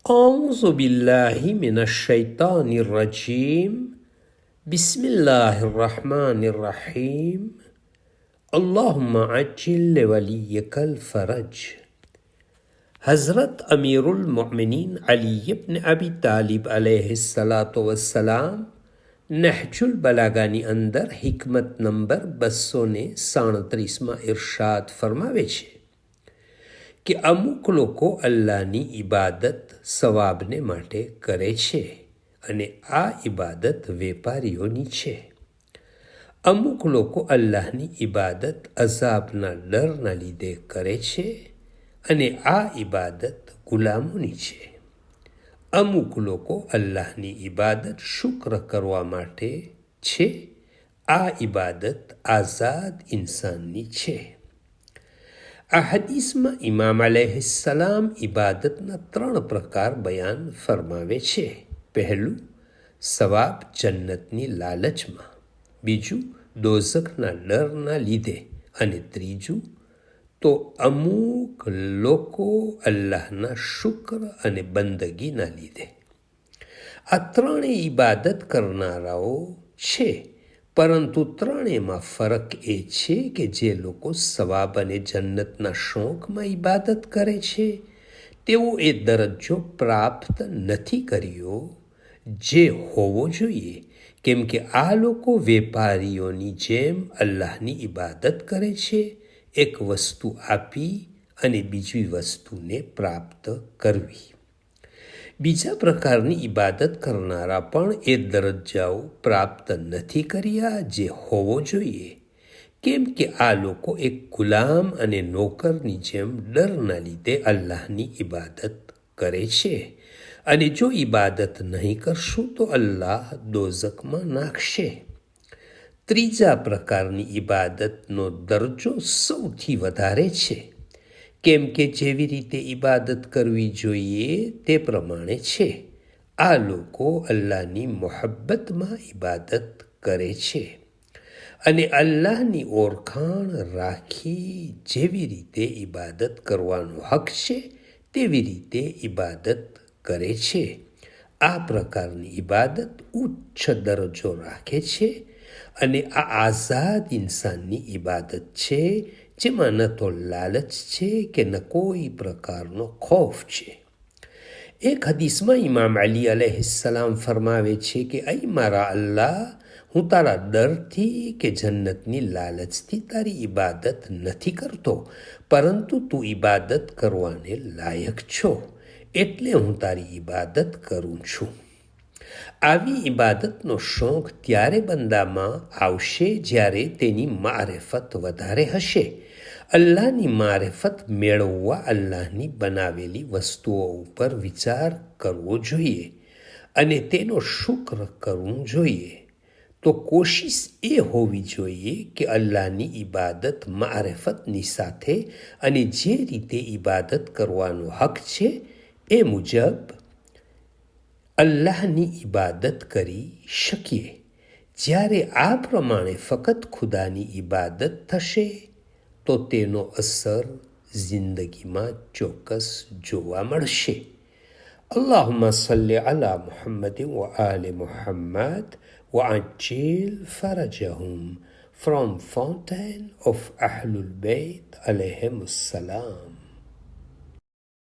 أعوذ بالله من الشيطان الرجيم بسم الله الرحمن الرحيم اللهم عجل لوليك الفرج. हज़रत अमीरुल मोमिनीन अली इब्न अबी तालिब अलैहिस्सलाम नहजुल बलागानी અંદર હિકમત નંબર 237માં ઇરશાદ ફરમાવે છે કે અમુક લોકો અલ્લાહની ઇબાદત સવાબને માટે કરે છે અને આ ઇબાદત વેપારીઓની છે. અમુક લોકો અલ્લાહની ઇબાદત અઝાબના ડરના લીધે કરે છે અને આ ઇબાદત ગુલામોની છે. અમુક લોકો અલ્લાહની ઇબાદત શુક્ર કરવા માટે છે. આ ઇબાદત આઝાદ ઇન્સાનની છે. આ હદીસમાં ઇમામ અલૈહિસ્સલામ ઇબાદતના 3 પ્રકાર બયાન ફરમાવે છે. પહેલું, સવાબ જન્નતની લાલચમાં. બીજું, દોઝખના ડરના લીધે. અને ત્રીજું, તો અમુક લોકો અલ્લાહના શુક્ર અને બંદગીના લીધે. આ ત્રણેય ઇબાદત કરનારાઓ છે, પરંતુ ત્રણેયમાં ફરક એ છે કે જે લોકો સવાબ અને જન્નતના શોખમાં ઇબાદત કરે છે તેઓ એ દરજ્જો પ્રાપ્ત નથી કર્યો જે હોવો જોઈએ, કેમ કે આ લોકો વેપારીઓની જેમ અલ્લાહની ઇબાદત કરે છે, એક વસ્તુ આપી અને બીજી વસ્તુને પ્રાપ્ત કરવી. બીજા પ્રકારની ઇબાદત કરનારા પણ એ દરજ્જાઓ પ્રાપ્ત નથી કર્યા જે હોવો જોઈએ, કેમ કે આ લોકો એક ગુલામ અને નોકરની જેમ ડરના લીધે અલ્લાહની ઇબાદત કરે છે, અને જો ઇબાદત નહીં કરશું તો અલ્લાહ દોઝખમાં નાખશે. ત્રીજા પ્રકારની ઇબાદતનો દરજ્જો સૌથી વધારે છે, કેમ કે જેવી રીતે ઇબાદત કરવી જોઈએ તે પ્રમાણે છે. આ લોકો અલ્લાહની મોહબ્બતમાં ઇબાદત કરે છે અને અલ્લાહની ઓળખાણ રાખી જેવી રીતે ઇબાદત કરવાનો હક છે તેવી રીતે ઇબાદત કરે છે. આ પ્રકારની ઇબાદત ઉચ્ચ દરજ્જો રાખે છે અને આ આઝાદ ઇન્સાનની ઇબાદત છે, જેમાં ન તો લાલચ છે કે ન કોઈ પ્રકારનો ખૌફ છે. એક હદીસમાં ઇમામ અલી અલૈહિસ્સલામ ફરમાવે છે કે અય મારા અલ્લાહ, હું તારા ડરથી કે જન્નતની લાલચથી તારી ઇબાદત નથી કરતો, પરંતુ તું ઇબાદત કરવાને લાયક છો, એટલે હું તારી ઇબાદત કરું છું. આવી ઇબાદતનો શોખ ત્યારે બંદામાં આવશે જ્યારે તેની મારિફત વધારે હશે. અલ્લાહની મારિફત મેળવવા અલ્લાહની બનાવેલી વસ્તુઓ ઉપર વિચાર કરવો જોઈએ અને તેનો શુક્ર કરવું જોઈએ. તો કોશિશ એ હોવી જોઈએ કે અલ્લાહની ઇબાદત મારિફતની સાથે અને જે રીતે ઇબાદત કરવાનો હક છે એ મુજબ અલ્લાહની ઇબાદત કરી શકીએ. જ્યારે આ પ્રમાણે ફક્ત ખુદાની ઇબાદત થશે તો તેનો અસર જિંદગીમાં ચોક્કસ જોવા મળશે. અલ્લાહુમ્મા સલ્લી અલા મુહમ્મદ વ આલે મુહમ્મદ વ અજ્જિલ ફરજહુમ. From Fountain of Ahlul Bayt alayhimus salam.